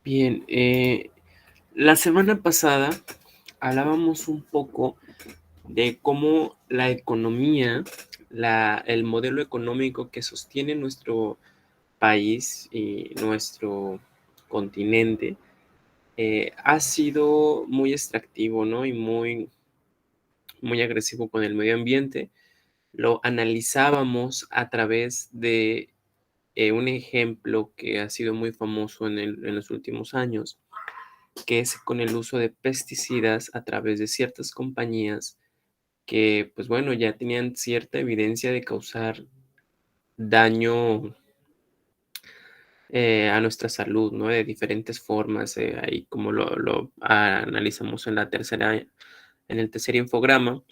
Bien, la semana pasada hablábamos un poco de cómo la economía, el modelo económico que sostiene nuestro país y nuestro continente ha sido muy extractivo, ¿no? Y muy agresivo con el medio ambiente. Lo analizábamos a través de un ejemplo que ha sido muy famoso en los últimos años, que es con el uso de pesticidas a través de ciertas compañías que, pues bueno, ya tenían cierta evidencia de causar daño a nuestra salud, ¿no? De diferentes formas, ahí como lo analizamos en el tercer infograma,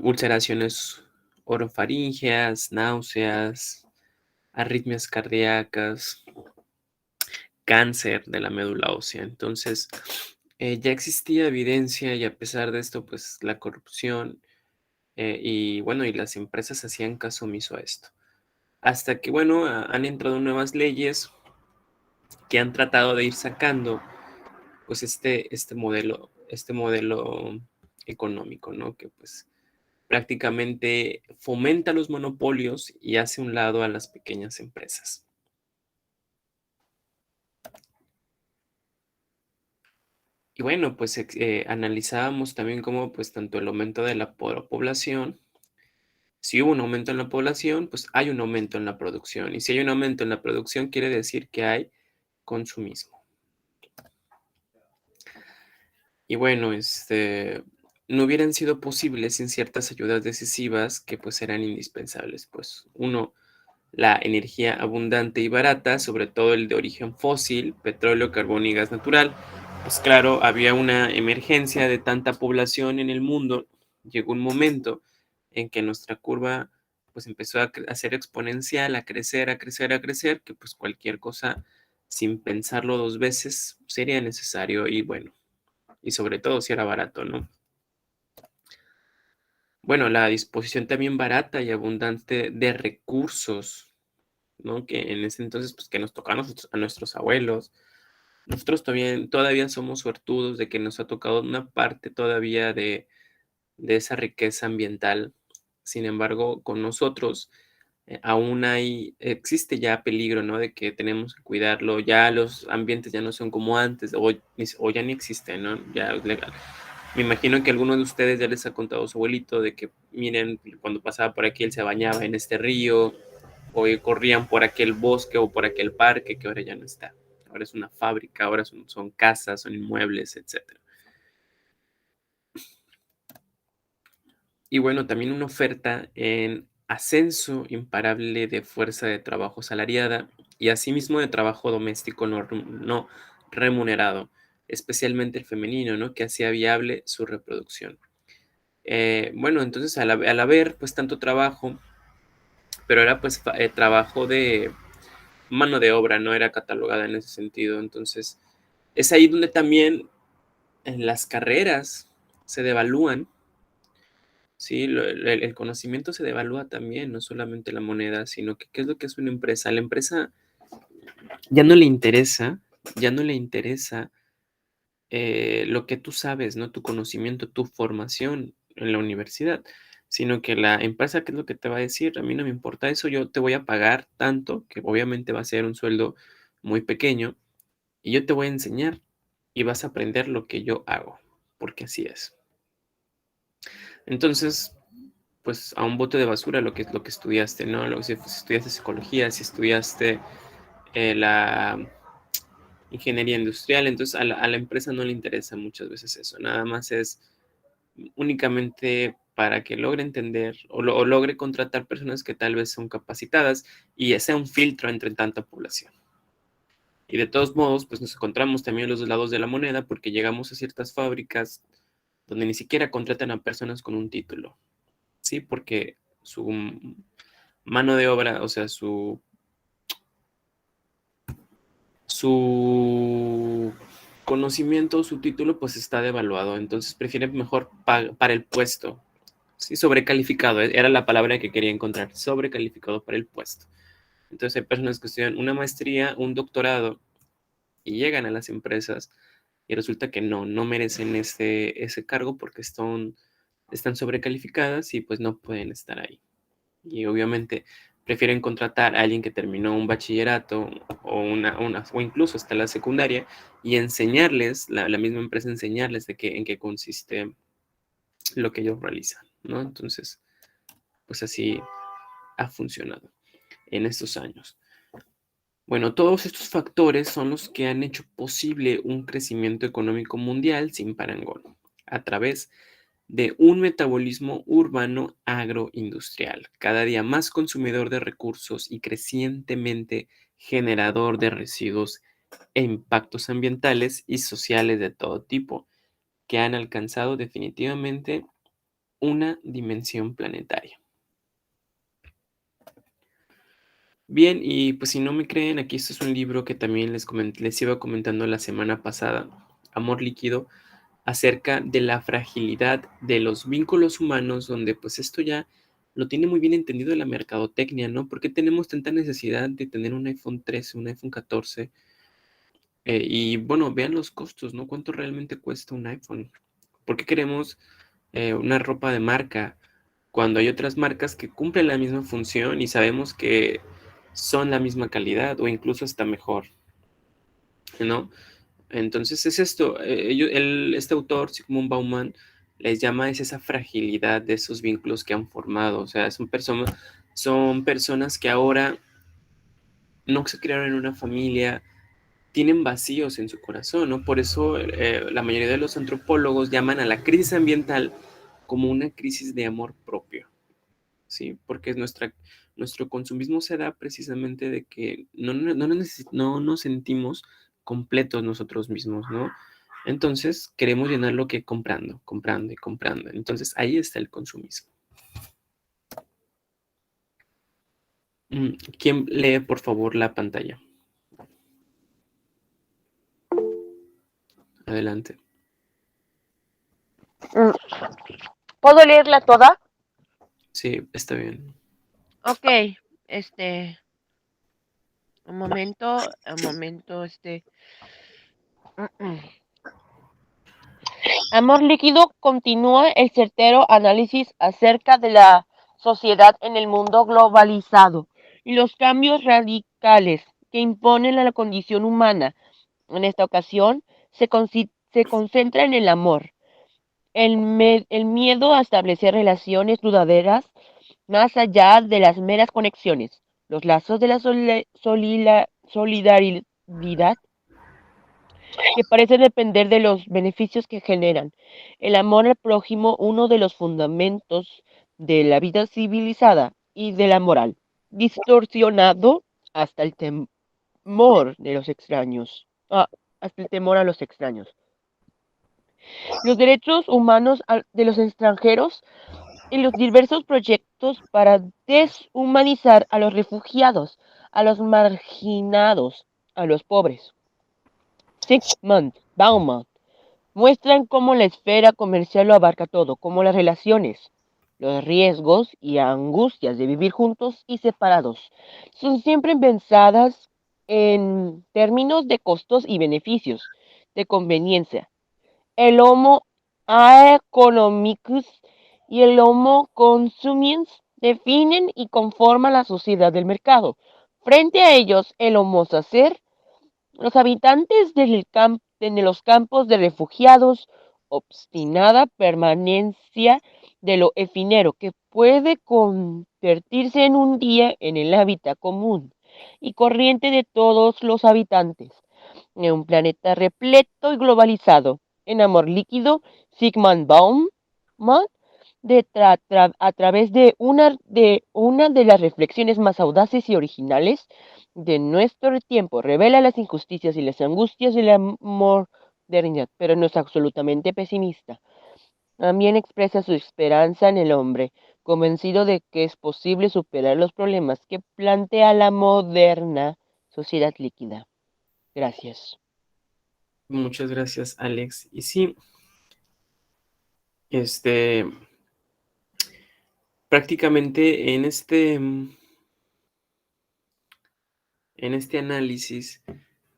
ulceraciones orofaringeas, náuseas, arritmias cardíacas, cáncer de la médula ósea. Entonces, ya existía evidencia y a pesar de esto, pues la corrupción y bueno, y las empresas hacían caso omiso a esto. Hasta que, bueno, han entrado nuevas leyes que han tratado de ir sacando, pues, este modelo económico, ¿no? Que, pues, prácticamente fomenta los monopolios y hace a un lado a las pequeñas empresas. Y bueno, pues, analizábamos también cómo, pues, tanto el aumento de la población. Si hubo un aumento en la población, pues hay un aumento en la producción. Y si hay un aumento en la producción, quiere decir que hay consumismo. Y bueno, no hubieran sido posibles sin ciertas ayudas decisivas que pues eran indispensables. Pues uno, la energía abundante y barata, sobre todo el de origen fósil, petróleo, carbón y gas natural. Pues claro, había una emergencia de tanta población en el mundo. Llegó un momento en que nuestra curva pues empezó a ser exponencial, a crecer, a crecer, a crecer, que pues cualquier cosa sin pensarlo dos veces sería necesario y bueno, y sobre todo si era barato, ¿no? Bueno, la disposición también barata y abundante de recursos, ¿no? Que en ese entonces, pues que nos tocaba a nuestros abuelos. Nosotros todavía somos suertudos de que nos ha tocado una parte todavía de esa riqueza ambiental. Sin embargo, con nosotros aún existe ya peligro, ¿no? De que tenemos que cuidarlo. Ya los ambientes ya no son como antes, o ya ni existen, ¿no? Ya es legal. Me imagino que alguno de ustedes ya les ha contado a su abuelito de que, miren, cuando pasaba por aquí él se bañaba en este río, o corrían por aquel bosque o por aquel parque que ahora ya no está. Ahora es una fábrica, ahora son casas, son inmuebles, etcétera. Y bueno, también una oferta en ascenso imparable de fuerza de trabajo salariada y asimismo de trabajo doméstico no remunerado, especialmente el femenino, ¿no? Que hacía viable su reproducción. Bueno, entonces al haber pues tanto trabajo, pero era pues trabajo de mano de obra, no era catalogada en ese sentido. Entonces, es ahí donde también en las carreras se devalúan, ¿sí? El conocimiento se devalúa también, no solamente la moneda, sino que qué es lo que es una empresa. A la empresa ya no le interesa, ya no le interesa lo que tú sabes, ¿no? Tu conocimiento, tu formación en la universidad, sino que la empresa, ¿qué es lo que te va a decir? A mí no me importa eso, yo te voy a pagar tanto, que obviamente va a ser un sueldo muy pequeño, y yo te voy a enseñar y vas a aprender lo que yo hago, porque así es. Entonces, pues a un bote de basura lo que estudiaste, ¿no? Si estudiaste psicología, si estudiaste la ingeniería industrial, entonces a la empresa no le interesa muchas veces eso, nada más es únicamente para que logre entender o logre contratar personas que tal vez son capacitadas y sea un filtro entre tanta población. Y de todos modos, pues nos encontramos también los dos lados de la moneda porque llegamos a ciertas fábricas donde ni siquiera contratan a personas con un título, ¿sí? Porque su mano de obra, o sea, su conocimiento, su título, pues está devaluado. Entonces prefieren mejor para el puesto. Sí, sobrecalificado, era la palabra que quería encontrar, sobrecalificado para el puesto. Entonces hay personas que estudian una maestría, un doctorado y llegan a las empresas y resulta que no merecen ese cargo porque están sobrecalificadas y pues no pueden estar ahí. Y obviamente prefieren contratar a alguien que terminó un bachillerato o incluso hasta la secundaria y enseñarles, la misma empresa enseñarles en qué consiste lo que ellos realizan, ¿no? Entonces, pues así ha funcionado en estos años. Bueno, todos estos factores son los que han hecho posible un crecimiento económico mundial sin parangón, a través de un metabolismo urbano agroindustrial, cada día más consumidor de recursos y crecientemente generador de residuos e impactos ambientales y sociales de todo tipo, que han alcanzado definitivamente una dimensión planetaria. Bien, y pues si no me creen, aquí este es un libro que también les iba comentando la semana pasada, Amor Líquido, acerca de la fragilidad de los vínculos humanos, donde pues esto ya lo tiene muy bien entendido la mercadotecnia, ¿no? ¿Por qué tenemos tanta necesidad de tener un iPhone 13, un iPhone 14? Y bueno, vean los costos, ¿no? ¿Cuánto realmente cuesta un iPhone? ¿Por qué queremos una ropa de marca cuando hay otras marcas que cumplen la misma función y sabemos que son la misma calidad o incluso hasta mejor, ¿no? Entonces es esto, este autor, Sigmund Bauman, les llama es esa fragilidad de esos vínculos que han formado, o sea, son personas que ahora no se crearon en una familia, tienen vacíos en su corazón, ¿no? Por eso la mayoría de los antropólogos llaman a la crisis ambiental como una crisis de amor propio, ¿sí? Porque nuestro consumismo se da precisamente de que no nos sentimos completos nosotros mismos, ¿no? Entonces queremos llenarlo que comprando, comprando y comprando. Entonces ahí está el consumismo. ¿Quién lee, por favor, la pantalla? Adelante. Mm, ¿Puedo leerla toda? Sí, está bien. Ok, este, un momento, mm, mm. Amor Líquido continúa el certero análisis acerca de la sociedad en el mundo globalizado y los cambios radicales que imponen a la condición humana. En esta ocasión se concentra en el amor, el miedo a establecer relaciones duraderas más allá de las meras conexiones, los lazos de la solidaridad que parecen depender de los beneficios que generan. El amor al prójimo, uno de los fundamentos de la vida civilizada y de la moral, distorsionado hasta el temor de los extraños, hasta el temor a los extraños. Los derechos humanos de los extranjeros y los diversos proyectos para deshumanizar a los refugiados, a los marginados, a los pobres. Sigmund Bauman muestran cómo la esfera comercial lo abarca todo, cómo las relaciones, los riesgos y angustias de vivir juntos y separados son siempre pensadas en términos de costos y beneficios, de conveniencia. El Homo economicus y el Homo consumiens definen y conforman la sociedad del mercado. Frente a ellos, el Homo sacer, los habitantes de los campos de refugiados, obstinada permanencia de lo efímero que puede convertirse en un día en el hábitat común y corriente de todos los habitantes, en un planeta repleto y globalizado, en amor líquido, Sigmund Bauman, a través de una de las reflexiones más audaces y originales de nuestro tiempo, revela las injusticias y las angustias de la modernidad, pero no es absolutamente pesimista. También expresa su esperanza en el hombre, convencido de que es posible superar los problemas que plantea la moderna sociedad líquida. Gracias. Muchas gracias, Alex. Y sí, este, prácticamente en este análisis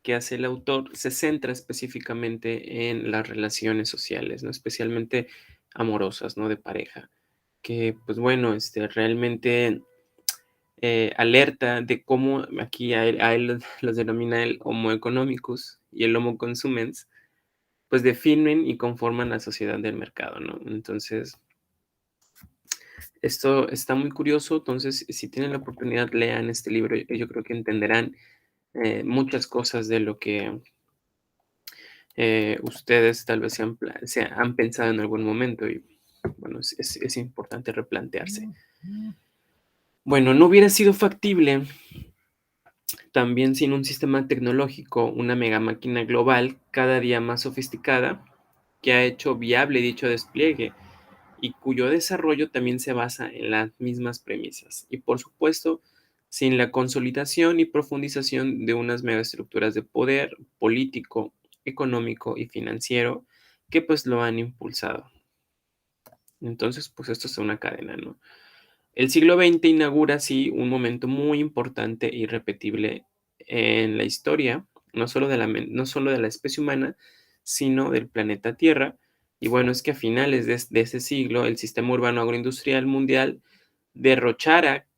que hace el autor se centra específicamente en las relaciones sociales, ¿no? Especialmente amorosas, ¿no? De pareja, que pues bueno, realmente alerta de cómo aquí a él los denomina el Homo economicus y el Homo consumens, pues definen y conforman la sociedad del mercado, ¿no? Entonces, esto está muy curioso, entonces si tienen la oportunidad, lean este libro, yo creo que entenderán muchas cosas de lo que ustedes tal vez se han pensado en algún momento y bueno, es importante replantearse. Bueno, no hubiera sido factible también sin un sistema tecnológico, una mega máquina global cada día más sofisticada que ha hecho viable dicho despliegue y cuyo desarrollo también se basa en las mismas premisas. Y por supuesto, sin la consolidación y profundización de unas megaestructuras de poder político, económico y financiero que pues lo han impulsado. Entonces, pues esto es una cadena, ¿no? El siglo XX inaugura así un momento muy importante e irrepetible en la historia, no solo de la especie humana, sino del planeta Tierra. Y bueno, es que a finales de ese siglo, el sistema urbano agroindustrial mundial derrochara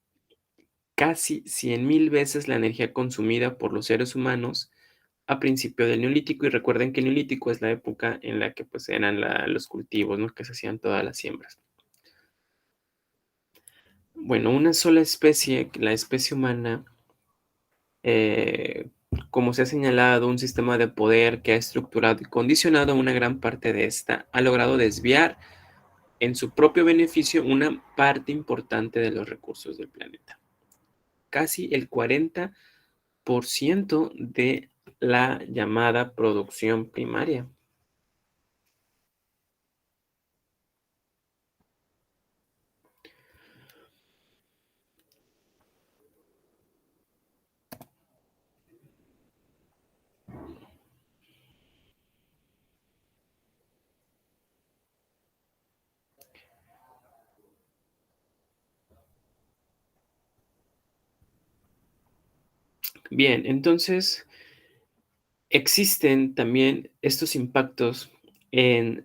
casi 100.000 veces la energía consumida por los seres humanos a principio del Neolítico. Y recuerden que el Neolítico es la época en la que pues eran los cultivos, ¿no? Que se hacían todas las siembras. Bueno, una sola especie, la especie humana, eh, como se ha señalado, un sistema de poder que ha estructurado y condicionado una gran parte de esta, ha logrado desviar en su propio beneficio una parte importante de los recursos del planeta. Casi el 40% de la llamada producción primaria. Bien, entonces existen también estos impactos en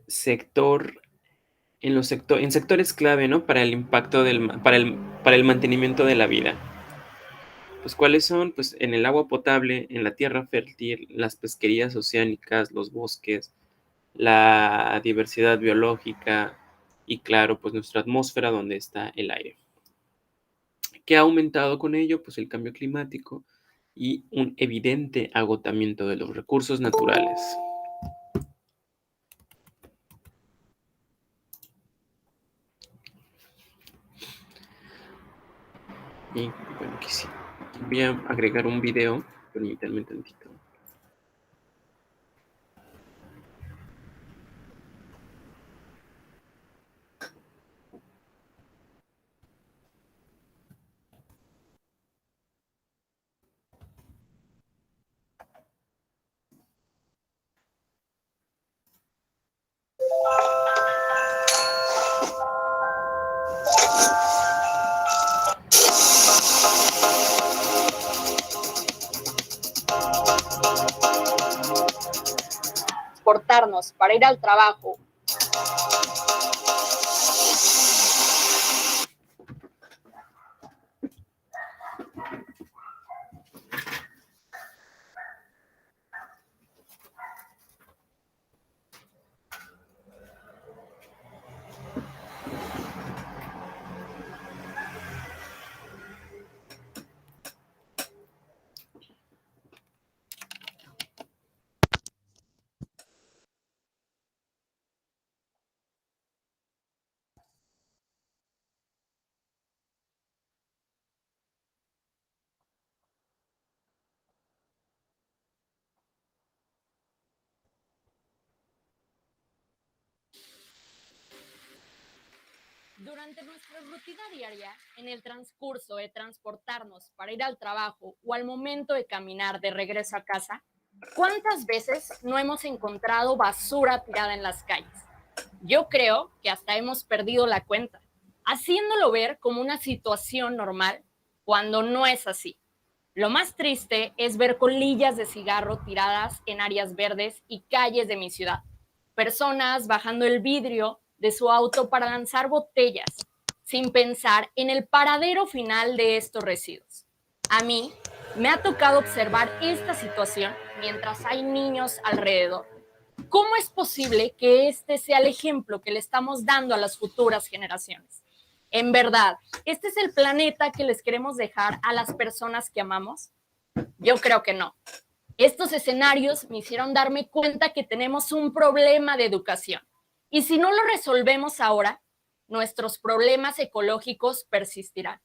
en sectores clave, ¿no? Para el impacto para el mantenimiento de la vida. Pues, ¿cuáles son? Pues, en el agua potable, en la tierra fértil, las pesquerías oceánicas, los bosques, la diversidad biológica y, claro, pues, nuestra atmósfera donde está el aire. ¿Qué ha aumentado con ello? Pues, el cambio climático y un evidente agotamiento de los recursos naturales. Y, bueno, aquí sí. Voy a agregar un video, permítanme tantito. Transportarnos para ir al trabajo. Durante nuestra rutina diaria, en el transcurso de transportarnos para ir al trabajo o al momento de caminar de regreso a casa, ¿cuántas veces no hemos encontrado basura tirada en las calles? Yo creo que hasta hemos perdido la cuenta, haciéndolo ver como una situación normal cuando no es así. Lo más triste es ver colillas de cigarro tiradas en áreas verdes y calles de mi ciudad. Personas bajando el vidrio de su auto para lanzar botellas, sin pensar en el paradero final de estos residuos. A mí me ha tocado observar esta situación mientras hay niños alrededor. ¿Cómo es posible que este sea el ejemplo que le estamos dando a las futuras generaciones? En verdad, ¿este es el planeta que les queremos dejar a las personas que amamos? Yo creo que no. Estos escenarios me hicieron darme cuenta que tenemos un problema de educación. Y si no lo resolvemos ahora, nuestros problemas ecológicos persistirán.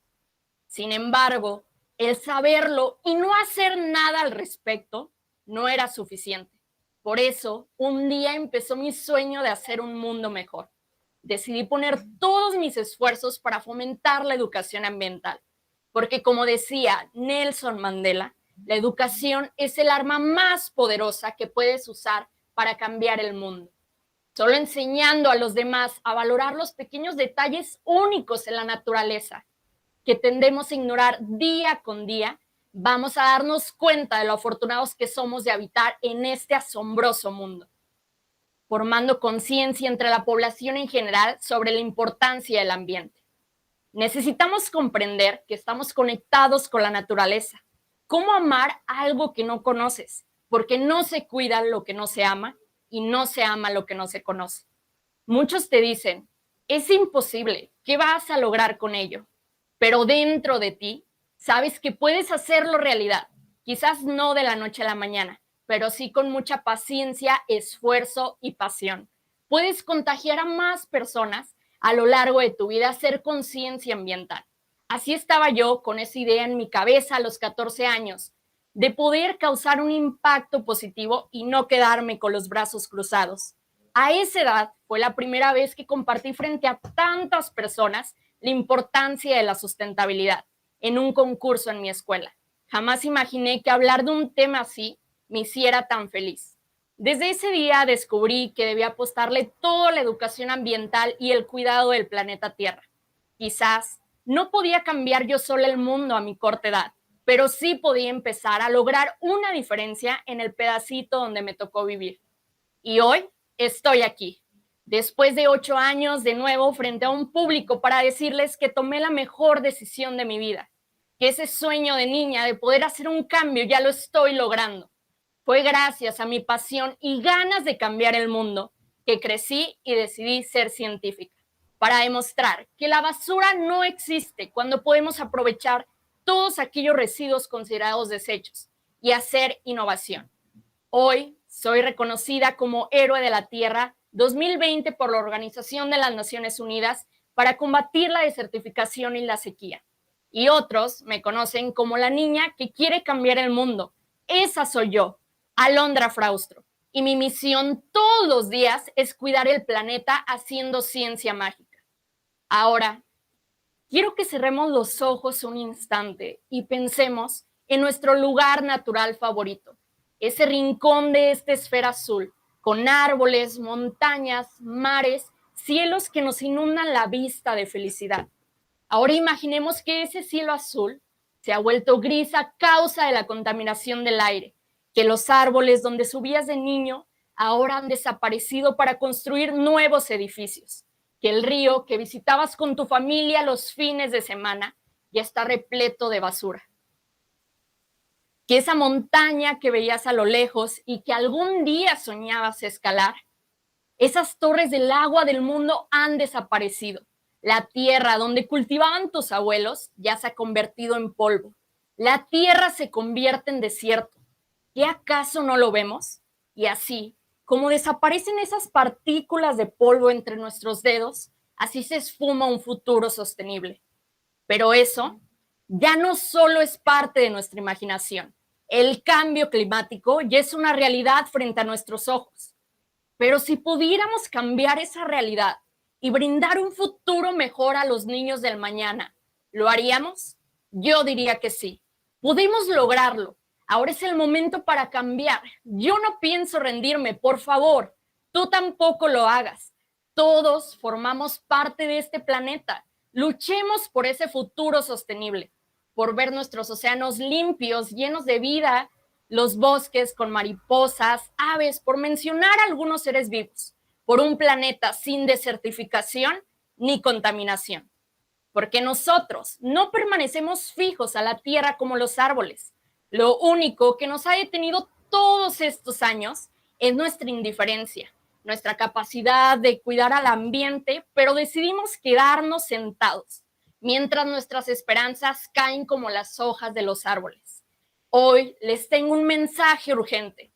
Sin embargo, el saberlo y no hacer nada al respecto no era suficiente. Por eso, un día empezó mi sueño de hacer un mundo mejor. Decidí poner todos mis esfuerzos para fomentar la educación ambiental, porque como decía Nelson Mandela, la educación es el arma más poderosa que puedes usar para cambiar el mundo. Solo enseñando a los demás a valorar los pequeños detalles únicos en la naturaleza que tendemos a ignorar día con día, vamos a darnos cuenta de lo afortunados que somos de habitar en este asombroso mundo, formando conciencia entre la población en general sobre la importancia del ambiente. Necesitamos comprender que estamos conectados con la naturaleza. ¿Cómo amar algo que no conoces? Porque no se cuida lo que no se ama y no se ama lo que no se conoce. Muchos te dicen, es imposible, ¿qué vas a lograr con ello? Pero dentro de ti sabes que puedes hacerlo realidad. Quizás no de la noche a la mañana, pero sí con mucha paciencia, esfuerzo y pasión. Puedes contagiar a más personas a lo largo de tu vida a hacer conciencia ambiental. Así estaba yo con esa idea en mi cabeza a los 14 años, de poder causar un impacto positivo y no quedarme con los brazos cruzados. A esa edad fue la primera vez que compartí frente a tantas personas la importancia de la sustentabilidad en un concurso en mi escuela. Jamás imaginé que hablar de un tema así me hiciera tan feliz. Desde ese día descubrí que debía apostarle toda la educación ambiental y el cuidado del planeta Tierra. Quizás no podía cambiar yo sola el mundo a mi corta edad, pero sí podía empezar a lograr una diferencia en el pedacito donde me tocó vivir. Y hoy estoy aquí, después de 8 años de nuevo frente a un público para decirles que tomé la mejor decisión de mi vida, que ese sueño de niña de poder hacer un cambio ya lo estoy logrando. Fue gracias a mi pasión y ganas de cambiar el mundo que crecí y decidí ser científica, para demostrar que la basura no existe cuando podemos aprovechar todos aquellos residuos considerados desechos y hacer innovación. Hoy soy reconocida como Héroe de la Tierra 2020 por la Organización de las Naciones Unidas para combatir la desertificación y la sequía. Y otros me conocen como la niña que quiere cambiar el mundo. Esa soy yo, Alondra Fraustro. Y mi misión todos los días es cuidar el planeta haciendo ciencia mágica. Ahora, quiero que cerremos los ojos un instante y pensemos en nuestro lugar natural favorito, ese rincón de esta esfera azul, con árboles, montañas, mares, cielos que nos inundan la vista de felicidad. Ahora imaginemos que ese cielo azul se ha vuelto gris a causa de la contaminación del aire, que los árboles donde subías de niño ahora han desaparecido para construir nuevos edificios, que el río que visitabas con tu familia los fines de semana ya está repleto de basura, que esa montaña que veías a lo lejos y que algún día soñabas escalar, esas torres del agua del mundo han desaparecido. La tierra donde cultivaban tus abuelos ya se ha convertido en polvo. La tierra se convierte en desierto. ¿Qué acaso no lo vemos? Y así, como desaparecen esas partículas de polvo entre nuestros dedos, así se esfuma un futuro sostenible. Pero eso ya no solo es parte de nuestra imaginación. El cambio climático ya es una realidad frente a nuestros ojos. Pero si pudiéramos cambiar esa realidad y brindar un futuro mejor a los niños del mañana, ¿lo haríamos? Yo diría que sí. Podemos lograrlo. Ahora es el momento para cambiar. Yo no pienso rendirme, por favor. Tú tampoco lo hagas. Todos formamos parte de este planeta. Luchemos por ese futuro sostenible. por ver nuestros océanos limpios, llenos de vida, los bosques con mariposas, aves, por mencionar algunos seres vivos, por un planeta sin desertificación ni contaminación. Porque nosotros no permanecemos fijos a la tierra como los árboles. Lo único que nos ha detenido todos estos años es nuestra indiferencia, nuestra capacidad de cuidar al ambiente, pero decidimos quedarnos sentados, mientras nuestras esperanzas caen como las hojas de los árboles. Hoy les tengo un mensaje urgente.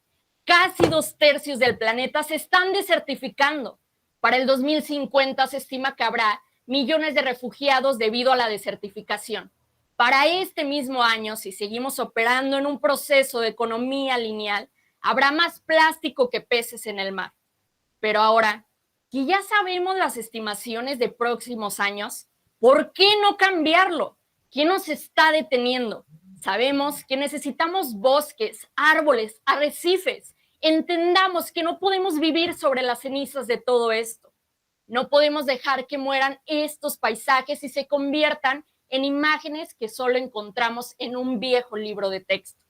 Casi 2/3 del planeta se están desertificando. Para el 2050 se estima que habrá millones de refugiados debido a la desertificación. Para este mismo año, si seguimos operando en un proceso de economía lineal, habrá más plástico que peces en el mar. Pero ahora que ya sabemos las estimaciones de próximos años, ¿por qué no cambiarlo? ¿Quién nos está deteniendo? Sabemos que necesitamos bosques, árboles, arrecifes. Entendamos que no podemos vivir sobre las cenizas de todo esto. No podemos dejar que mueran estos paisajes y se conviertan en imágenes que solo encontramos en un viejo libro de texto.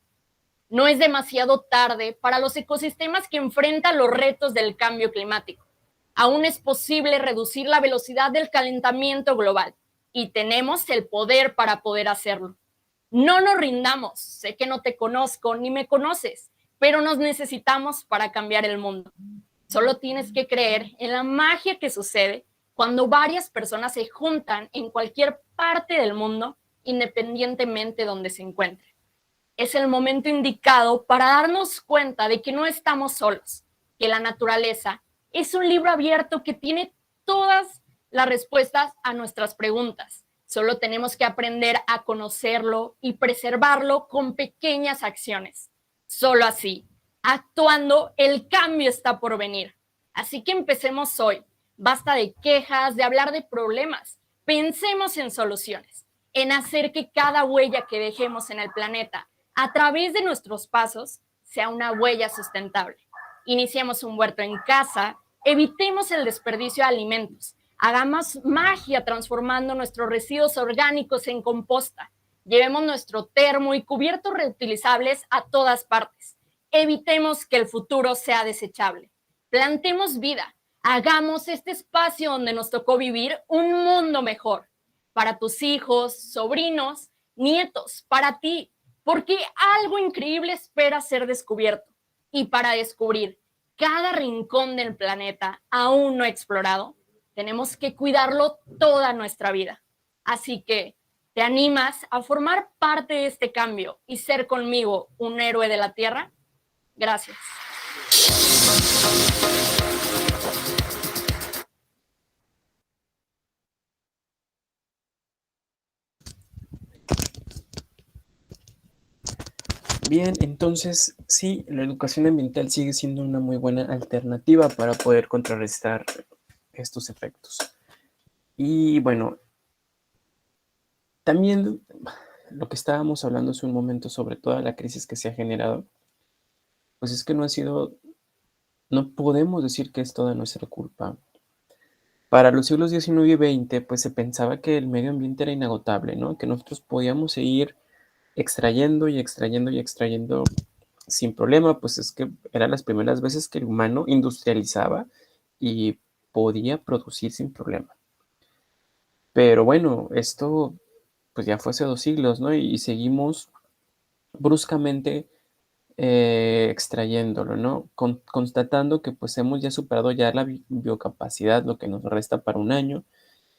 No es demasiado tarde para los ecosistemas que enfrentan los retos del cambio climático. Aún es posible reducir la velocidad del calentamiento global y tenemos el poder para poder hacerlo. No nos rindamos. Sé que no te conozco ni me conoces, pero nos necesitamos para cambiar el mundo. Solo tienes que creer en la magia que sucede cuando varias personas se juntan en cualquier parte del mundo, independientemente de donde se encuentren. Es el momento indicado para darnos cuenta de que no estamos solos, que la naturaleza es un libro abierto que tiene todas las respuestas a nuestras preguntas. Solo tenemos que aprender a conocerlo y preservarlo con pequeñas acciones. Solo así, actuando, el cambio está por venir. Así que empecemos hoy. Basta de quejas, de hablar de problemas. Pensemos en soluciones, en hacer que cada huella que dejemos en el planeta a través de nuestros pasos sea una huella sustentable. Iniciemos un huerto en casa, evitemos el desperdicio de alimentos, hagamos magia transformando nuestros residuos orgánicos en composta, llevemos nuestro termo y cubiertos reutilizables a todas partes, evitemos que el futuro sea desechable, plantemos vida, hagamos este espacio donde nos tocó vivir un mundo mejor, para tus hijos, sobrinos, nietos, para ti, porque algo increíble espera ser descubierto. Y para descubrir cada rincón del planeta aún no explorado, tenemos que cuidarlo toda nuestra vida. Así que, ¿te animas a formar parte de este cambio y ser conmigo un héroe de la Tierra? Gracias. Bien, entonces sí, la educación ambiental sigue siendo una muy buena alternativa para poder contrarrestar estos efectos. Y bueno, también lo que estábamos hablando hace un momento sobre toda la crisis que se ha generado, pues es que no podemos decir que es toda nuestra culpa. Para los siglos XIX y XX, pues se pensaba que el medio ambiente era inagotable, ¿no? Que nosotros podíamos seguir extrayendo y extrayendo y extrayendo sin problema, pues es que eran las primeras veces que el humano industrializaba y podía producir sin problema. Pero bueno, esto pues ya fue hace 2 siglos, ¿no? Y seguimos bruscamente extrayéndolo, ¿no? Constatando que pues hemos ya superado ya la biocapacidad, lo que nos resta para un año,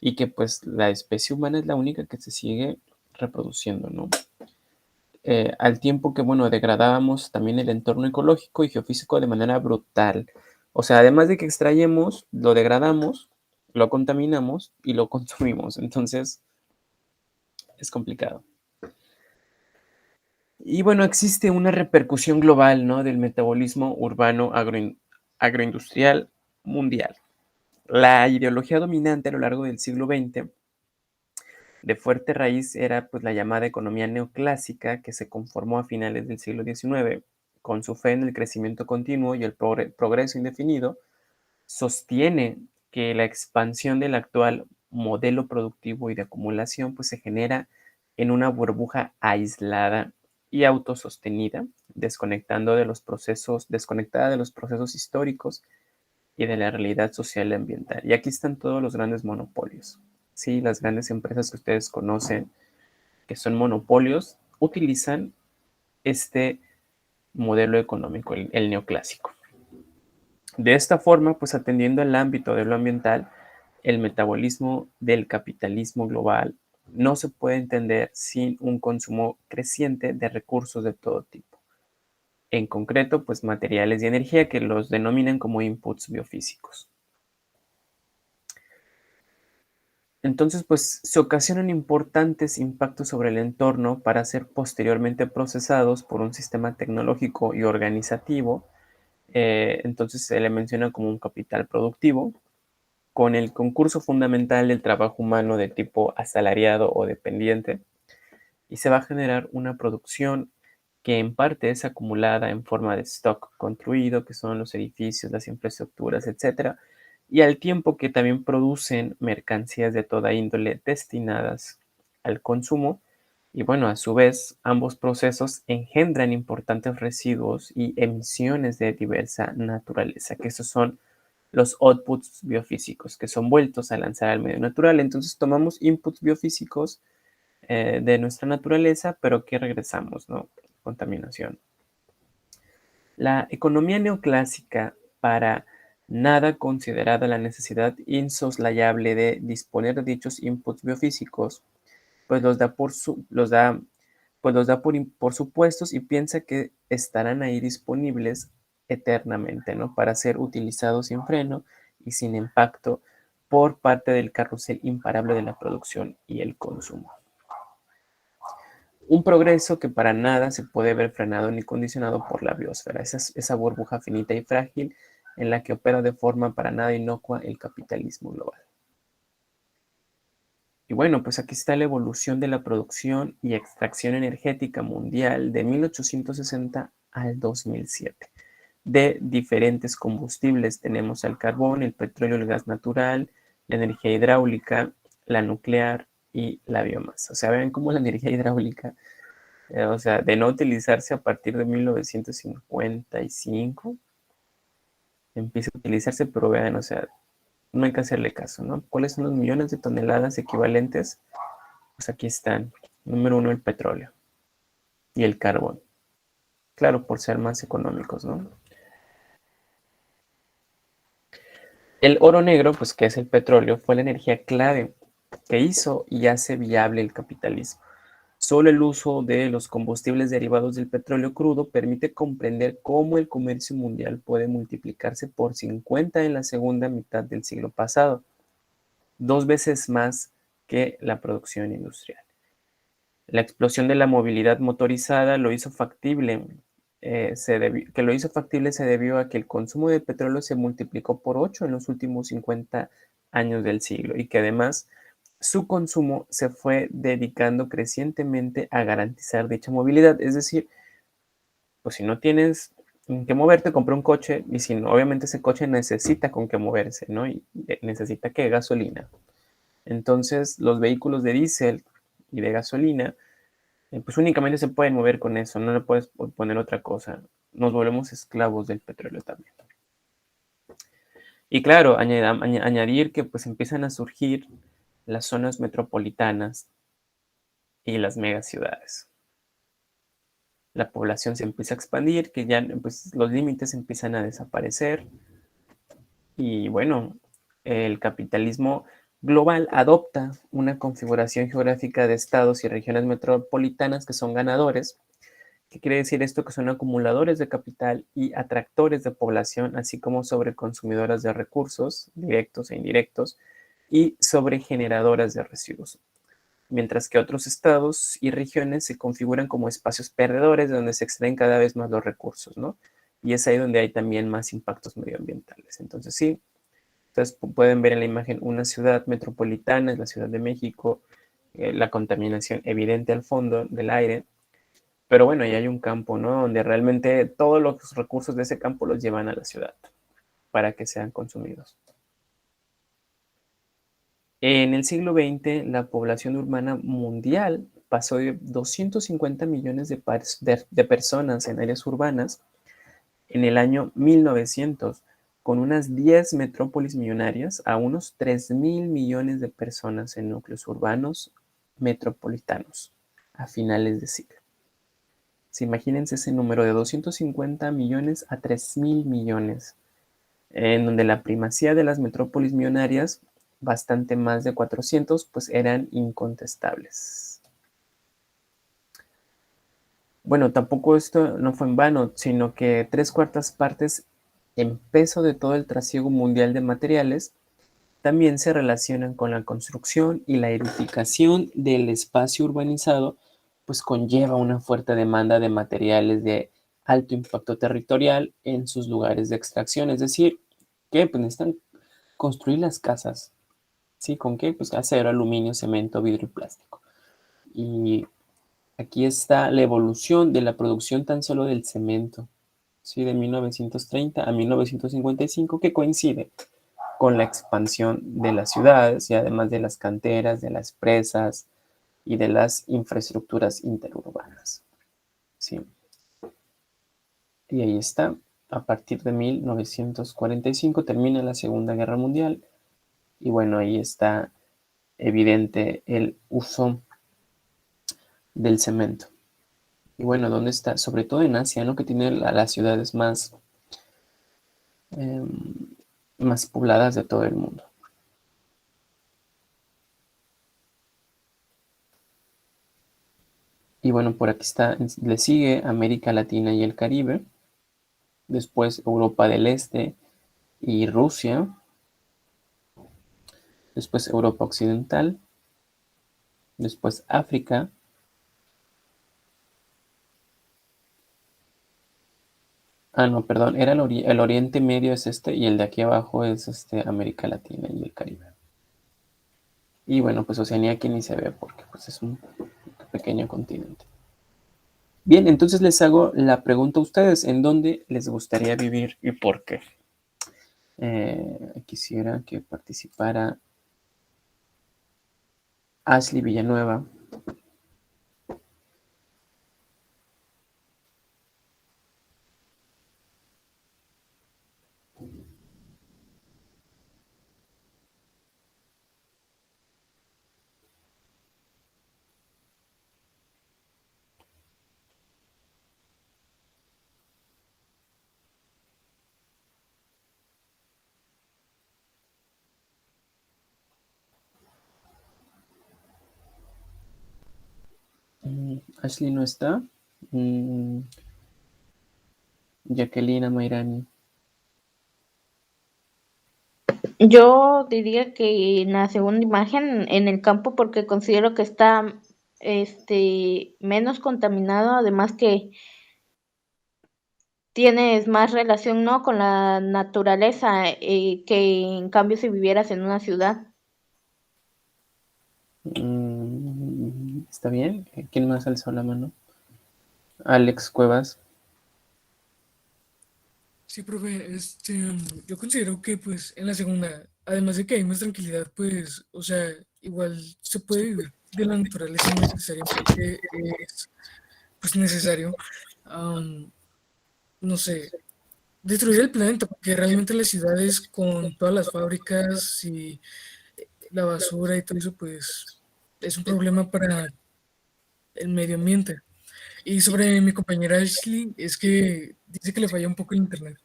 y que pues la especie humana es la única que se sigue reproduciendo, ¿no? Al tiempo que, bueno, degradábamos también el entorno ecológico y geofísico de manera brutal. O sea, además de que extrayemos, lo degradamos, lo contaminamos y lo consumimos. Entonces, es complicado. Y bueno, existe una repercusión global, ¿no? Del metabolismo urbano agroindustrial mundial. La ideología dominante a lo largo del siglo XX de fuerte raíz era pues la llamada economía neoclásica que se conformó a finales del siglo XIX con su fe en el crecimiento continuo y el progreso indefinido, sostiene que la expansión del actual modelo productivo y de acumulación pues se genera en una burbuja aislada y autosostenida, desconectada de los procesos históricos y de la realidad social y ambiental. Y aquí están todos los grandes monopolios. Sí, las grandes empresas que ustedes conocen, que son monopolios, utilizan este modelo económico, el neoclásico. De esta forma, pues atendiendo al ámbito de lo ambiental, el metabolismo del capitalismo global no se puede entender sin un consumo creciente de recursos de todo tipo. En concreto, pues materiales y energía que los denominan como inputs biofísicos. Entonces, pues se ocasionan importantes impactos sobre el entorno para ser posteriormente procesados por un sistema tecnológico y organizativo. Entonces se le menciona como un capital productivo, con el concurso fundamental del trabajo humano de tipo asalariado o dependiente, y se va a generar una producción que en parte es acumulada en forma de stock construido, que son los edificios, las infraestructuras, etcétera, y al tiempo que también producen mercancías de toda índole destinadas al consumo. Y bueno, a su vez, ambos procesos engendran importantes residuos y emisiones de diversa naturaleza, que esos son los outputs biofísicos, que son vueltos a lanzar al medio natural. Entonces tomamos inputs biofísicos de nuestra naturaleza, pero que regresamos, ¿no? Contaminación. La economía neoclásica, para nada considerada la necesidad insoslayable de disponer de dichos inputs biofísicos, pues los da por supuestos y piensa que estarán ahí disponibles eternamente, ¿no? Para ser utilizados sin freno y sin impacto por parte del carrusel imparable de la producción y el consumo. Un progreso que para nada se puede ver frenado ni condicionado por la biosfera, esa burbuja finita y frágil en la que opera de forma para nada inocua el capitalismo global. Y bueno, pues aquí está la evolución de la producción y extracción energética mundial de 1860 al 2007. De diferentes combustibles tenemos el carbón, el petróleo, el gas natural, la energía hidráulica, la nuclear y la biomasa. O sea, vean cómo la energía hidráulica, o sea, de no utilizarse a partir de 1955, empieza a utilizarse, pero vean, o sea, no hay que hacerle caso, ¿no? ¿Cuáles son los millones de toneladas equivalentes? Pues aquí están. Número 1, el petróleo y el carbón. Claro, por ser más económicos, ¿no? El oro negro, pues que es el petróleo, fue la energía clave que hizo y hace viable el capitalismo. Solo el uso de los combustibles derivados del petróleo crudo permite comprender cómo el comercio mundial puede multiplicarse por 50 en la segunda mitad del siglo pasado, 2 veces más que la producción industrial. La explosión de la movilidad motorizada lo hizo factible. Que lo hizo factible se debió a que el consumo de petróleo se multiplicó por 8 en los últimos 50 años del siglo y que además su consumo se fue dedicando crecientemente a garantizar dicha movilidad. Es decir, pues si no tienes en qué moverte, compra un coche y si no, obviamente ese coche necesita con qué moverse, ¿no? Y necesita que gasolina. Entonces, los vehículos de diésel y de gasolina pues únicamente se pueden mover con eso, no le puedes poner otra cosa. Nos volvemos esclavos del petróleo también. Y claro, añadir que pues empiezan a surgir las zonas metropolitanas y las megaciudades. La población se empieza a expandir, que ya pues, los límites empiezan a desaparecer. Y bueno, el capitalismo global adopta una configuración geográfica de estados y regiones metropolitanas que son ganadores. ¿Qué quiere decir esto? Que son acumuladores de capital y atractores de población, así como sobreconsumidoras de recursos directos e indirectos y sobregeneradoras de residuos. Mientras que otros estados y regiones se configuran como espacios perdedores de donde se extraen cada vez más los recursos, ¿no? Y es ahí donde hay también más impactos medioambientales. Entonces, sí, ustedes pueden ver en la imagen una ciudad metropolitana, es la Ciudad de México, la contaminación evidente al fondo del aire. Pero bueno, ya hay un campo, ¿no? Donde realmente todos los recursos de ese campo los llevan a la ciudad para que sean consumidos. En el siglo XX, la población urbana mundial pasó de 250 millones de personas en áreas urbanas en el año 1900, con unas 10 metrópolis millonarias, a unos 3.000 millones de personas en núcleos urbanos metropolitanos a finales de siglo. Imagínense ese número de 250 millones a 3.000 millones, en donde la primacía de las metrópolis millonarias, bastante más de 400, pues eran incontestables. Bueno, tampoco esto no fue en vano, sino que 3/4 partes en peso de todo el trasiego mundial de materiales también se relacionan con la construcción, y la edificación del espacio urbanizado pues conlleva una fuerte demanda de materiales de alto impacto territorial en sus lugares de extracción. Es decir, que pues necesitan construir las casas. ¿Sí? ¿Con qué? Pues acero, aluminio, cemento, vidrio y plástico. Y aquí está la evolución de la producción tan solo del cemento, ¿sí? De 1930 a 1955, que coincide con la expansión de las ciudades y además de las canteras, de las presas y de las infraestructuras interurbanas. ¿Sí? Y ahí está. A partir de 1945 termina la Segunda Guerra Mundial y bueno, ahí está evidente el uso del cemento. Y bueno, ¿dónde está? Sobre todo en Asia, ¿no? Que tiene las ciudades más pobladas de todo el mundo. Y bueno, por aquí está, le sigue América Latina y el Caribe, después Europa del Este y Rusia, después Europa Occidental, después África, no, perdón, era el Oriente Medio es este, y el de aquí abajo es América Latina y el Caribe. Y bueno, pues Oceanía aquí ni se ve porque pues es un pequeño continente. Bien, entonces les hago la pregunta a ustedes, ¿en dónde les gustaría vivir y por qué? Quisiera que participara Ashley Villanueva. Ashley no está. Jacqueline Mairani. Yo diría que en la segunda imagen, en el campo, porque considero que está menos contaminado, además que tienes más relación, ¿no?, con la naturaleza, que en cambio si vivieras en una ciudad. ¿Está bien? ¿Quién más alzó la mano? Alex Cuevas. Sí, profe, yo considero que pues en la segunda, además de que hay más tranquilidad, pues, o sea, igual se puede vivir de la naturaleza, no necesariamente es pues necesario, no sé, destruir el planeta, porque realmente las ciudades con todas las fábricas y la basura y todo eso, pues es un problema para el medio ambiente. Y sobre mi compañera Ashley, es que dice que le falla un poco el internet.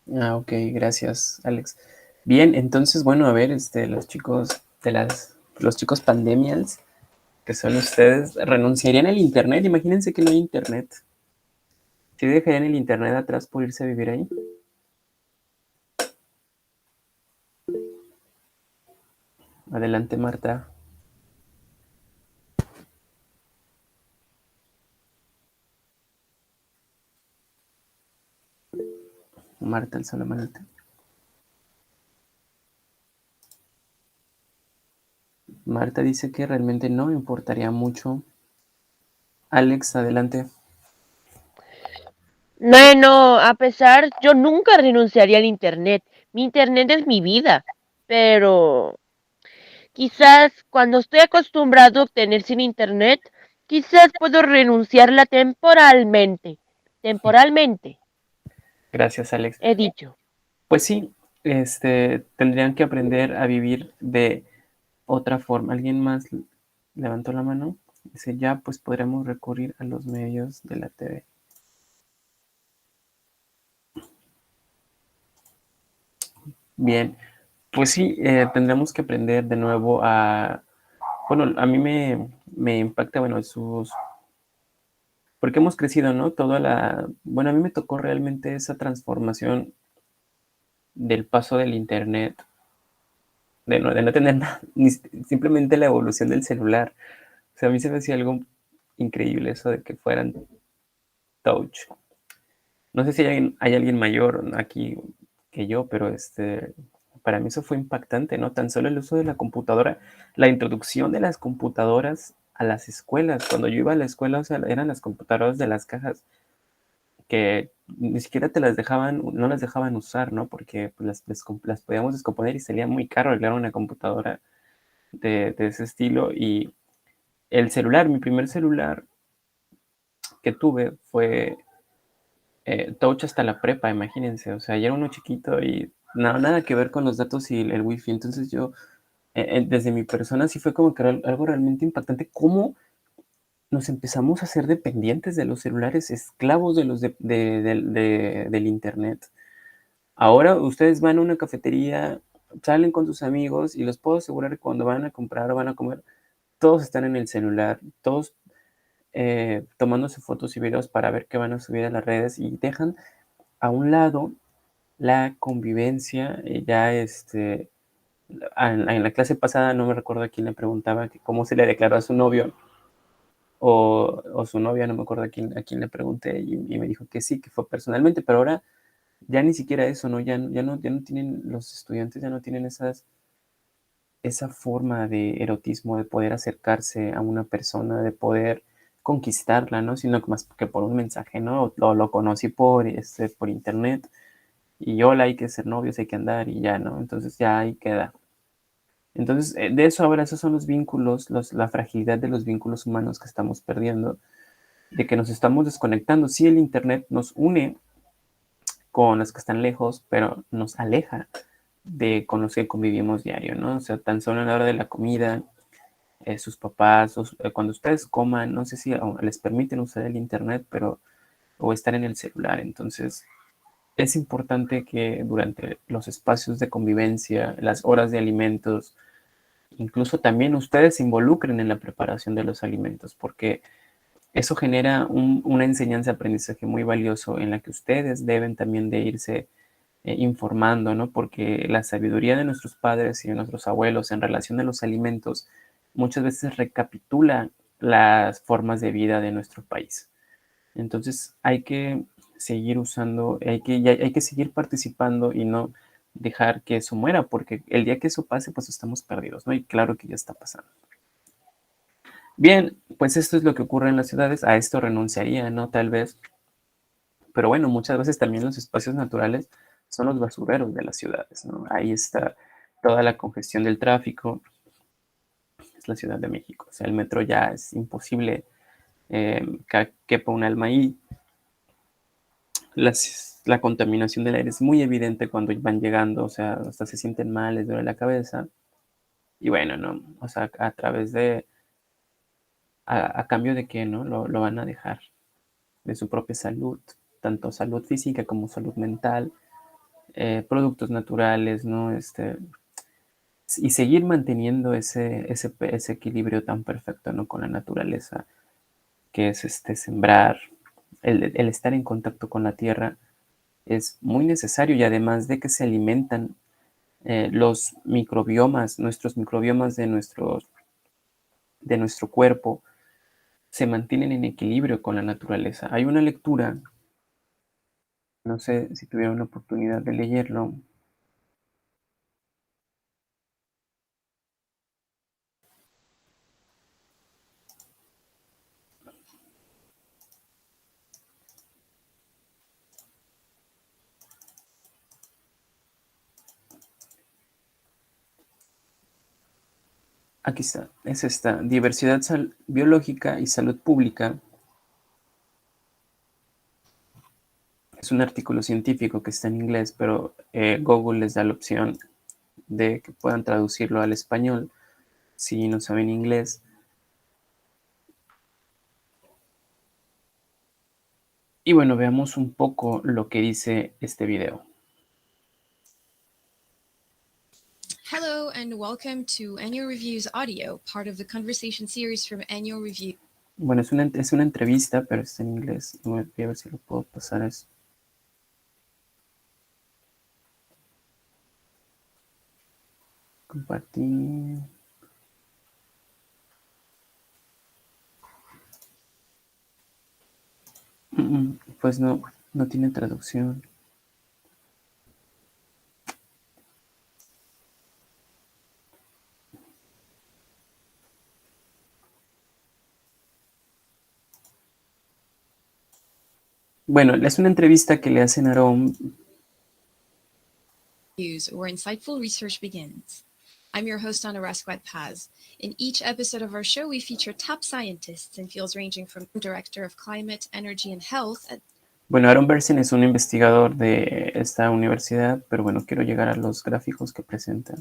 Ok, gracias, Alex. Bien, entonces, bueno, a ver, los chicos los chicos pandemials, que son ustedes, ¿renunciarían al internet? Imagínense que no hay internet. ¿Sí dejarían el internet atrás por irse a vivir ahí? Adelante, Marta. Marta, alza la manita. Marta dice que realmente no importaría mucho. Alex, adelante. Bueno, a pesar, yo nunca renunciaría al internet. Mi internet es mi vida, pero Quizás cuando estoy acostumbrado a obtener sin internet, quizás puedo renunciarla temporalmente. Temporalmente, Gracias, Alex. he dicho. Pues sí, tendrían que aprender a vivir de otra forma. ¿Alguien más levantó la mano? Dice, ya pues podremos recurrir a los medios de la TV. Bien, pues sí, tendremos que aprender de nuevo a... Bueno, a mí me impacta, bueno, porque hemos crecido, ¿no? Bueno, a mí me tocó realmente esa transformación del paso del internet, de no tener nada, ni simplemente la evolución del celular. O sea, a mí se me hacía algo increíble eso de que fueran touch. No sé si hay alguien mayor aquí que yo, pero para mí eso fue impactante, ¿no? Tan solo el uso de la computadora, la introducción de las computadoras a las escuelas. Cuando yo iba a la escuela, o sea, eran las computadoras de las cajas que ni siquiera te las dejaban, no las dejaban usar, ¿no? Porque pues, las podíamos descomponer y salía muy caro arreglar una computadora de ese estilo. Y el celular, mi primer celular que tuve fue touch hasta la prepa, imagínense. O sea, ya era uno chiquito y nada que ver con los datos y el wifi. Entonces yo, desde mi persona, sí fue como que era algo realmente impactante. ¿Cómo nos empezamos a ser dependientes de los celulares, esclavos de del internet? Ahora ustedes van a una cafetería, salen con sus amigos y les puedo asegurar que cuando van a comprar o van a comer, todos están en el celular, todos tomándose fotos y videos para ver qué van a subir a las redes y dejan a un lado la convivencia. Ya en la clase pasada no me recuerdo a quién le preguntaba que cómo se le declaró a su novio o su novia, no me acuerdo a quién le pregunté y me dijo que sí, que fue personalmente, pero ahora ya ni siquiera eso, ¿no? Ya no tienen los estudiantes, ya no tienen esa forma de erotismo, de poder acercarse a una persona, de poder conquistarla, ¿no? Sino que más que por un mensaje, ¿no? Lo conocí por internet y hola, hay que ser novios, hay que andar y ya, ¿no? Entonces ya ahí queda. Entonces, de eso ahora, esos son los vínculos, la fragilidad de los vínculos humanos que estamos perdiendo, de que nos estamos desconectando. Sí, el internet nos une con los que están lejos, pero nos aleja con los que convivimos diario, ¿no? O sea, tan solo a la hora de la comida, sus papás, cuando ustedes coman, no sé si les permiten usar el internet, pero o estar en el celular. Entonces, es importante que durante los espacios de convivencia, las horas de alimentos, incluso también ustedes se involucren en la preparación de los alimentos, porque eso genera una enseñanza-aprendizaje muy valioso en la que ustedes deben también de irse informando, ¿no? Porque la sabiduría de nuestros padres y de nuestros abuelos en relación a los alimentos muchas veces recapitula las formas de vida de nuestro país. Entonces hay que seguir usando, hay que seguir participando y no dejar que eso muera, porque el día que eso pase, pues estamos perdidos, ¿no? Y claro que ya está pasando. Bien, pues esto es lo que ocurre en las ciudades, a esto renunciaría, ¿no? Tal vez, pero bueno, muchas veces también los espacios naturales son los basureros de las ciudades, ¿no? Ahí está toda la congestión del tráfico, es la Ciudad de México, o sea, el metro ya es imposible que quepa un alma ahí. La contaminación del aire es muy evidente cuando van llegando, o sea, hasta se sienten mal, les duele la cabeza. Y bueno, ¿no? O sea, a cambio de que, ¿no? Lo van a dejar de su propia salud, tanto salud física como salud mental, productos naturales, ¿no? Y seguir manteniendo ese equilibrio tan perfecto, ¿no? Con la naturaleza, que es sembrar, el estar en contacto con la tierra es muy necesario y además de que se alimentan los microbiomas, nuestros microbiomas de nuestro cuerpo, se mantienen en equilibrio con la naturaleza. Hay una lectura, no sé si tuvieron la oportunidad de leerlo, Aquí está, es esta, diversidad biológica y salud pública. Es un artículo científico que está en inglés, pero Google les da la opción de que puedan traducirlo al español si no saben inglés. Y bueno, veamos un poco lo que dice este video. Hello and welcome to Annual Reviews Audio, part of the conversation series from Annual Review. Bueno, es una entrevista, pero está en inglés. Voy a ver si lo puedo pasar a eso. Compartir. Pues no tiene traducción. Bueno, es una entrevista que le hacen a Aaron. Where insightful research begins. I'm your host, Ana Rasquat Paz. In each episode of our show, we feature top scientists in fields ranging from Director of Climate, Energy and Health. Bueno, Aaron Bersin es un investigador de esta universidad, pero bueno, quiero llegar a los gráficos que presenta.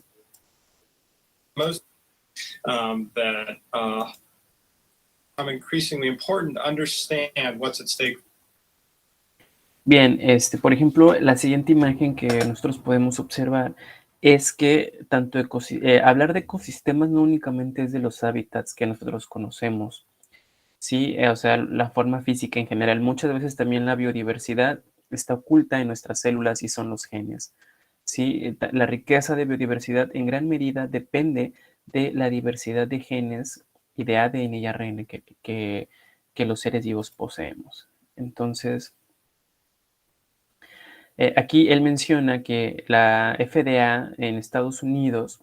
Most that increasingly important to understand what's at stake. Bien, por ejemplo, la siguiente imagen que nosotros podemos observar es que tanto hablar de ecosistemas no únicamente es de los hábitats que nosotros conocemos, ¿sí? O sea, la forma física en general. Muchas veces también la biodiversidad está oculta en nuestras células y son los genes, ¿sí? La riqueza de biodiversidad en gran medida depende de la diversidad de genes y de ADN y ARN que los seres vivos poseemos. Entonces, aquí él menciona que la FDA en Estados Unidos,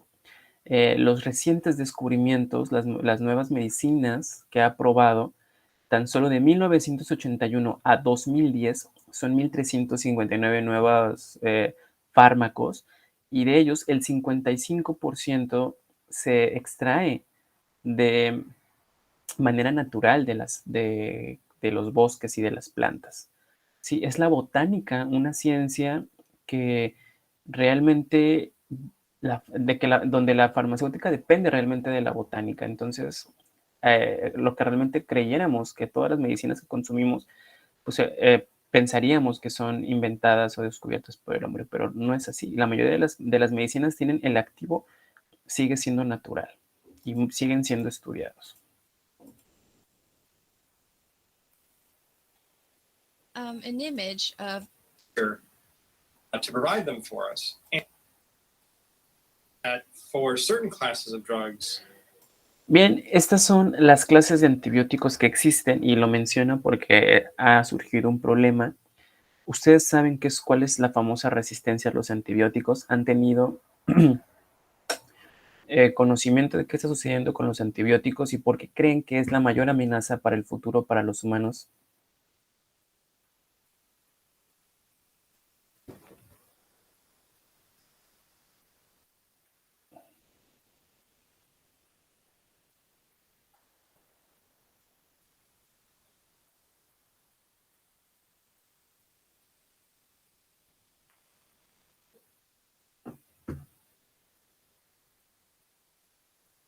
los recientes descubrimientos, las nuevas medicinas que ha probado, tan solo de 1981 a 2010 son 1.359 nuevos fármacos, y de ellos el 55% se extrae de manera natural de los bosques y de las plantas. Sí, es la botánica una ciencia que realmente, donde la farmacéutica depende realmente de la botánica. Entonces, lo que realmente creyéramos que todas las medicinas que consumimos, pues pensaríamos que son inventadas o descubiertas por el hombre, pero no es así. La mayoría de las medicinas tienen el activo, sigue siendo natural y siguen siendo estudiados. An image of To provide them for us. And for certain classes of drugs. Bien, estas son las clases de antibióticos que existen y lo menciona porque ha surgido un problema. ¿Ustedes saben cuál es la famosa resistencia a los antibióticos? ¿Han tenido conocimiento de qué está sucediendo con los antibióticos y por qué creen que es la mayor amenaza para el futuro para los humanos?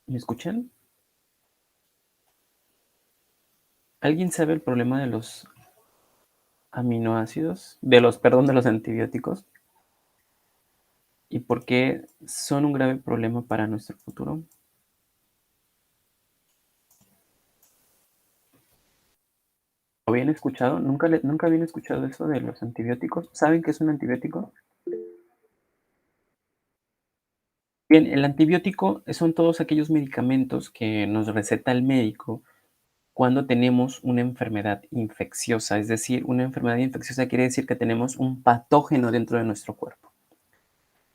¿Me escuchan? ¿Alguien sabe el problema de los aminoácidos? De los antibióticos. ¿Y por qué son un grave problema para nuestro futuro? ¿Lo habían escuchado? ¿Nunca habían escuchado eso de los antibióticos? ¿Saben qué es un antibiótico? Bien, el antibiótico son todos aquellos medicamentos que nos receta el médico cuando tenemos una enfermedad infecciosa. Es decir, una enfermedad infecciosa quiere decir que tenemos un patógeno dentro de nuestro cuerpo.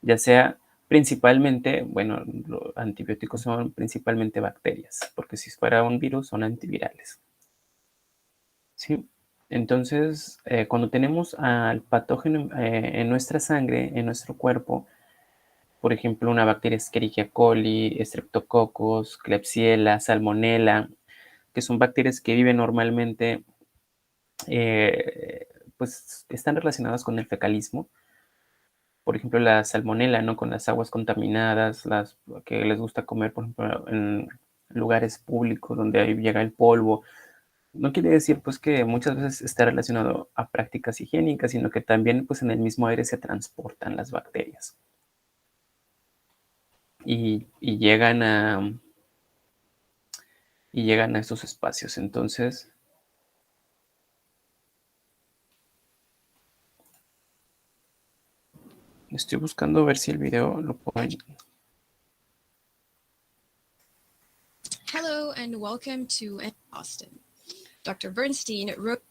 Ya sea principalmente, bueno, los antibióticos son principalmente bacterias, porque si fuera un virus son antivirales. ¿Sí? Entonces, cuando tenemos al patógeno en nuestra sangre, en nuestro cuerpo, Por ejemplo, una bacteria Escherichia coli, Streptococcus, Klebsiella, Salmonella, que son bacterias que viven normalmente, pues están relacionadas con el fecalismo. Por ejemplo, la salmonela, ¿no? Con las aguas contaminadas, las que les gusta comer, por ejemplo, en lugares públicos donde ahí llega el polvo. No quiere decir, pues, que muchas veces está relacionado a prácticas higiénicas, sino que también, pues, en el mismo aire se transportan las bacterias. Y llegan a estos espacios. Entonces, estoy buscando ver si el video lo pueden. Hello and welcome to Austin. Dr. Bernstein wrote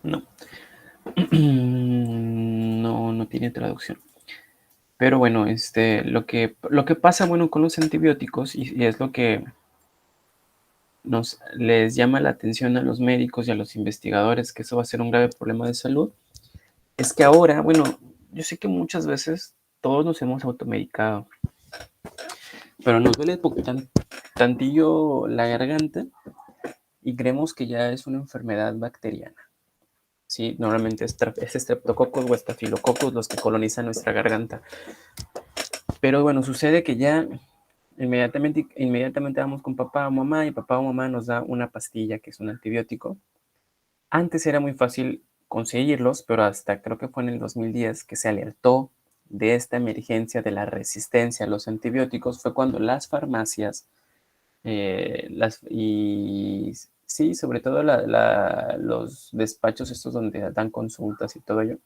No. No tiene traducción. Pero bueno, lo que pasa, bueno, con los antibióticos, y es lo que les llama la atención a los médicos y a los investigadores, que eso va a ser un grave problema de salud, es que ahora, bueno, yo sé que muchas veces todos nos hemos automedicado, pero nos duele tantillo la garganta y creemos que ya es una enfermedad bacteriana. Sí, normalmente es Streptococcus o Staphylococcus los que colonizan nuestra garganta. Pero bueno, sucede que ya inmediatamente vamos con papá o mamá y papá o mamá nos da una pastilla que es un antibiótico. Antes era muy fácil conseguirlos, pero hasta creo que fue en el 2010 que se alertó de esta emergencia de la resistencia a los antibióticos, fue cuando las farmacias y sí, sobre todo los despachos estos donde dan consultas y todo ello,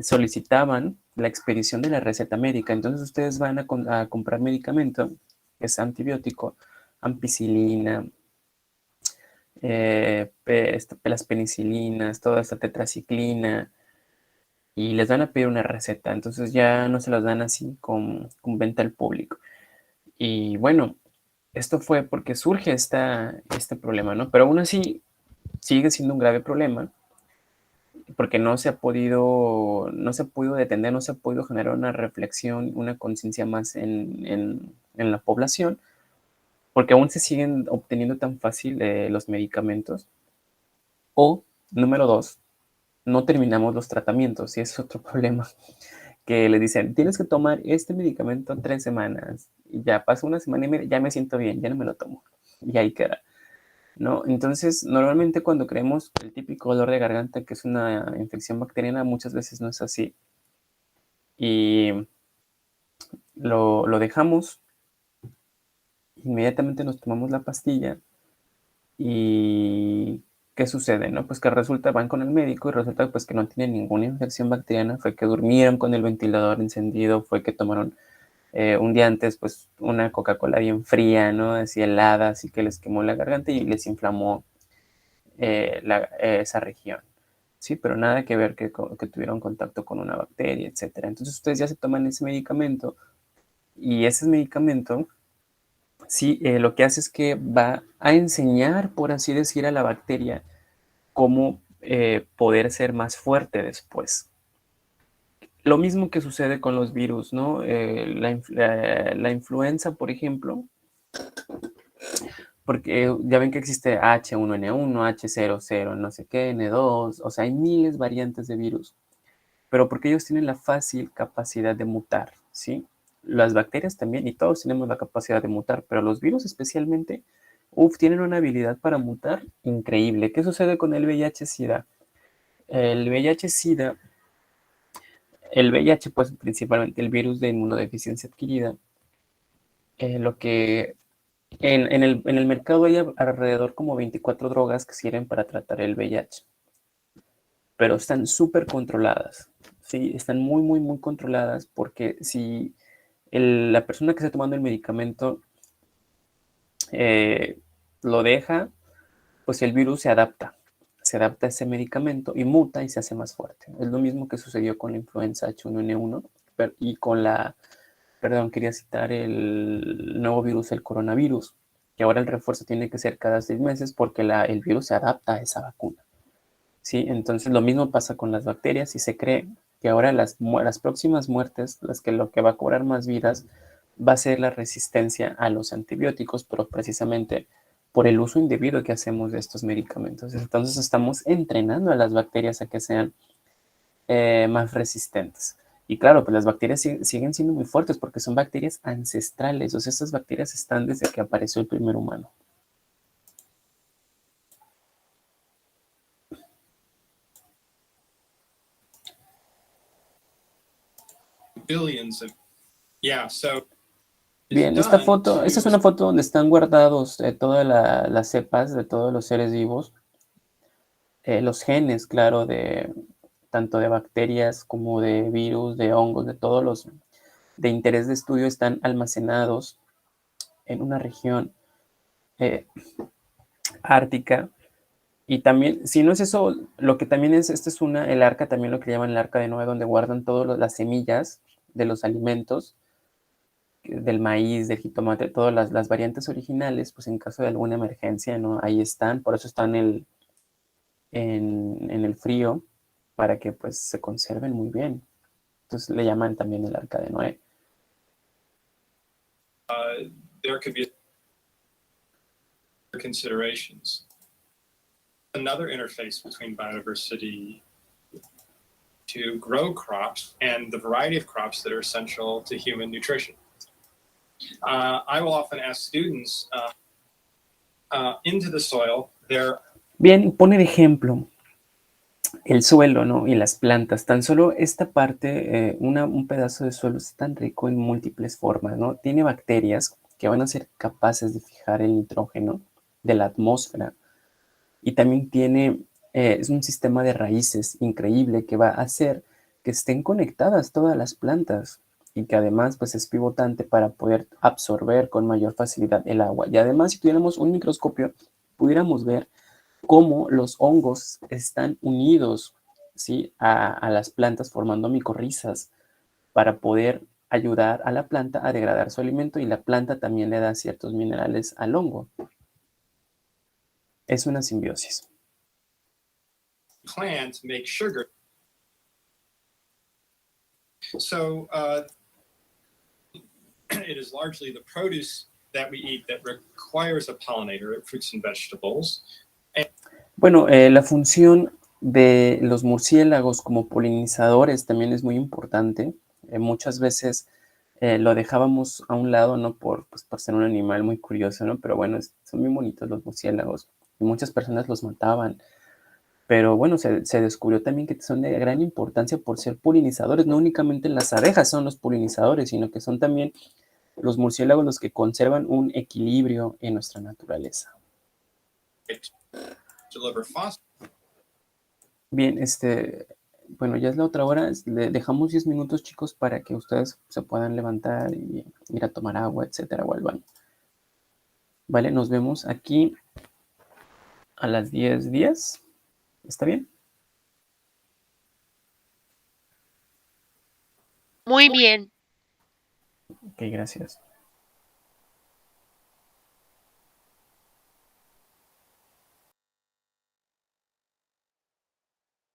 solicitaban la expedición de la receta médica. Entonces ustedes van a comprar medicamento, que es antibiótico, ampicilina, las penicilinas, toda esta tetraciclina, y les van a pedir una receta. Entonces ya no se las dan así con venta al público. Y bueno, esto fue porque surge este problema, ¿no? Pero aún así sigue siendo un grave problema porque no se ha podido detener, no se ha podido generar una reflexión, una conciencia más en la población, porque aún se siguen obteniendo tan fácil los medicamentos. O, número 2, no terminamos los tratamientos, y ese es otro problema, que le dicen, tienes que tomar este medicamento 3 semanas, y ya pasa una semana y media, ya me siento bien, ya no me lo tomo, y ahí queda, ¿no? Entonces, normalmente cuando creemos el típico dolor de garganta, que es una infección bacteriana, muchas veces no es así, y lo dejamos, inmediatamente nos tomamos la pastilla, y ¿qué sucede? ¿No? Pues que van con el médico y resulta pues que no tienen ninguna infección bacteriana, fue que durmieron con el ventilador encendido, fue que tomaron un día antes pues una Coca-Cola bien fría, ¿no? Así helada, así que les quemó la garganta y les inflamó esa región. Sí, pero nada que ver que tuvieron contacto con una bacteria, etcétera. Entonces ustedes ya se toman ese medicamento y ese medicamento sí, lo que hace es que va a enseñar, por así decir, a la bacteria cómo poder ser más fuerte después. Lo mismo que sucede con los virus, ¿no? La influenza, por ejemplo, porque ya ven que existe H1N1, H00, no sé qué, N2, o sea, hay miles de variantes de virus, pero porque ellos tienen la fácil capacidad de mutar, ¿sí? Las bacterias también, y todos tenemos la capacidad de mutar, pero los virus especialmente, tienen una habilidad para mutar increíble. ¿Qué sucede con el VIH-Sida? El VIH-Sida el VIH, pues principalmente el virus de inmunodeficiencia adquirida, lo que en el mercado hay alrededor como 24 drogas que sirven para tratar el VIH, pero están súper controladas, ¿sí? Están muy, muy, muy controladas porque si la persona que está tomando el medicamento lo deja, pues el virus se adapta a ese medicamento y muta y se hace más fuerte. Es lo mismo que sucedió con la influenza H1N1 y con perdón, quería citar el nuevo virus, el coronavirus, que ahora el refuerzo tiene que ser cada 6 meses porque el virus se adapta a esa vacuna. ¿Sí? Entonces lo mismo pasa con las bacterias y se cree que ahora las próximas muertes, lo que va a cobrar más vidas, va a ser la resistencia a los antibióticos, pero precisamente por el uso indebido que hacemos de estos medicamentos. Entonces estamos entrenando a las bacterias a que sean más resistentes. Y claro, pues las bacterias siguen siendo muy fuertes porque son bacterias ancestrales. O sea, estas bacterias están desde que apareció el primer humano. Billions of, yeah, so Bien, esta es una foto donde están guardados todas las cepas de todos los seres vivos, los genes, claro, tanto de bacterias como de virus, de hongos, de todos los de interés de estudio están almacenados en una región ártica. Y también, si no es eso, lo que también es, esta es el arca, también lo que llaman el arca de Noé, donde guardan todas las semillas de los alimentos, del maíz, del jitomate, todas las variantes originales, pues en caso de alguna emergencia, ¿no? Ahí están, por eso están en el frío, para que pues se conserven muy bien. Entonces le llaman también el arca de Noé. there could be considerations. Another interface between biodiversity to grow crops and the variety of crops that are essential to human nutrition. I will often ask students into the soil, Bien, pone de ejemplo el suelo, ¿no? Y las plantas. Tan solo esta parte, un pedazo de suelo es tan rico en múltiples formas, ¿no? Tiene bacterias que van a ser capaces de fijar el nitrógeno de la atmósfera. Y también es un sistema de raíces increíble que va a hacer que estén conectadas todas las plantas y que además pues es pivotante para poder absorber con mayor facilidad el agua. Y además, si tuviéramos un microscopio, pudiéramos ver cómo los hongos están unidos, ¿sí? a las plantas formando micorrizas para poder ayudar a la planta a degradar su alimento, y la planta también le da ciertos minerales al hongo. Es una simbiosis. plant make sugar. So it is largely the produce that we eat that requires a pollinator, fruits and vegetables. Bueno, la función de los murciélagos como polinizadores también es muy importante. Muchas veces lo dejábamos a un lado, ¿no? Por ser un animal muy curioso, ¿no? Pero bueno, son muy bonitos los murciélagos y muchas personas los mataban. Pero bueno, se descubrió también que son de gran importancia por ser polinizadores. No únicamente las abejas son los polinizadores, sino que son también los murciélagos los que conservan un equilibrio en nuestra naturaleza. Bien, bueno, ya es la otra hora. Le dejamos 10 minutos, chicos, para que ustedes se puedan levantar y ir a tomar agua, etcétera, o al baño. Vale, nos vemos aquí a las 10:10. ¿Está bien? Muy bien. Ok, gracias.